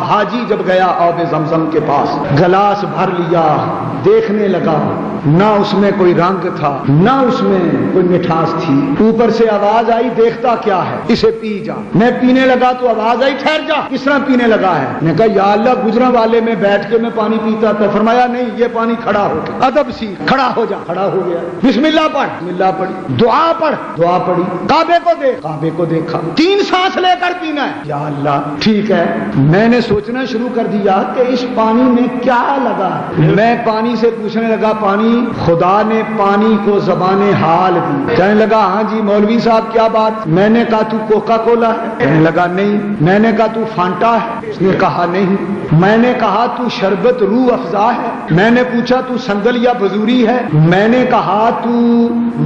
حاجی جب گیا آب زمزم کے پاس، گلاس بھر لیا، دیکھنے لگا، نہ اس میں کوئی رنگ تھا نہ اس میں کوئی مٹھاس تھی۔ اوپر سے آواز آئی، دیکھتا کیا ہے، اسے پی جا۔ میں پینے لگا تو آواز آئی، ٹھہر جا، کس طرح پینے لگا ہے؟ میں کہا یا اللہ، گجرا والے میں بیٹھ کے میں پانی پیتا تھا۔ فرمایا نہیں، یہ پانی کھڑا ہو کے ادب سیکھ، کھڑا ہو جا۔ کھڑا ہو گیا، بسم اللہ پڑھ، بسم اللہ پڑھی، دعا پڑھ، دعا پڑھی، کعبے کو دیکھ، کعبے کو دیکھا، 3 سانس لے کر پینا ہے۔ یا اللہ ٹھیک ہے۔ میں نے سوچنا شروع کر دیا کہ اس پانی میں کیا لگا ہے۔ میں پانی سے پوچھنے لگا، پانی، خدا نے پانی کو زبان حال دی۔ کہنے لگا ہاں جی مولوی صاحب کیا بات؟ میں نے کہا تو کوکا کولا ہے؟ کہنے لگا نہیں۔ میں نے کہا تو فانٹا ہے؟ اس نے کہا نہیں۔ میں نے کہا تو شربت روح افزا ہے؟ میں نے پوچھا تو سنگل یا بزوری ہے؟ میں نے کہا تو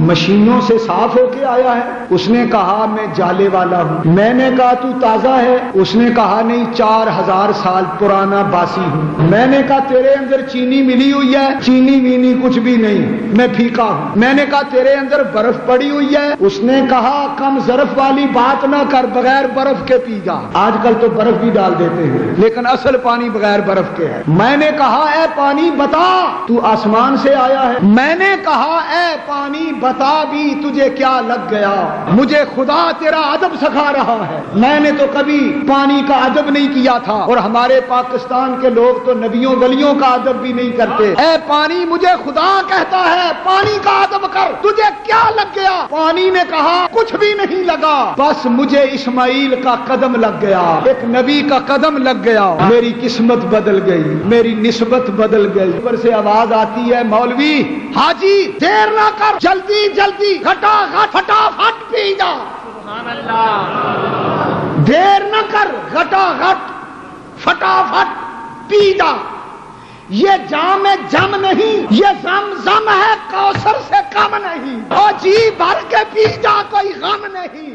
مشینوں سے صاف ہو کے آیا ہے؟ اس نے کہا میں جالے والا ہوں۔ میں نے کہا تو تازہ ہے؟ اس نے کہا نہیں، 4000 سال پرانا باسی ہوں۔ میں نے کہا تیرے اندر چینی ملی ہوئی ہے؟ چینی وینی کچھ بھی نہیں، میں پھیکا ہوں۔ میں نے کہا تیرے اندر برف پڑی ہوئی ہے؟ اس نے کہا کم ظرف والی بات نہ کر، بغیر برف کے پی جا۔ آج کل تو برف بھی ڈال دیتے ہیں لیکن اصل پانی بغیر برف کے ہے۔ میں نے کہا اے پانی بتا، تو آسمان سے آیا ہے؟ میں نے کہا اے پانی بتا بھی تجھے کیا لگ گیا؟ مجھے خدا تیرا ادب سکھا رہا ہے۔ میں نے تو کبھی پانی کا ادب نہیں کیا تھا، اور ہمارے پاکستان کے لوگ تو نبیوں ولیوں کا ادب بھی نہیں کرتے۔ اے پانی مجھے خدا کہتا ہے پانی کا ادب کر، تجھے کیا لگ گیا؟ پانی نے کہا کچھ بھی نہیں لگا، بس مجھے اسماعیل کا قدم لگ گیا، ایک نبی کا قدم لگ گیا، میری قسمت بدل گئی، میری نسبت بدل گئی۔ اوپر سے آواز آتی ہے مولوی حاجی دیر نہ کر، جلدی جلدی گھٹا گھٹ فٹافٹ پی جا۔ سبحان اللہ، دیر نہ کر، گھٹا گھٹ فٹافٹ پی جا۔ یہ جام جم نہیں، یہ زم ہے، کوثر سے کم نہیں، اور جی بھر کے پی جا، کوئی غم نہیں۔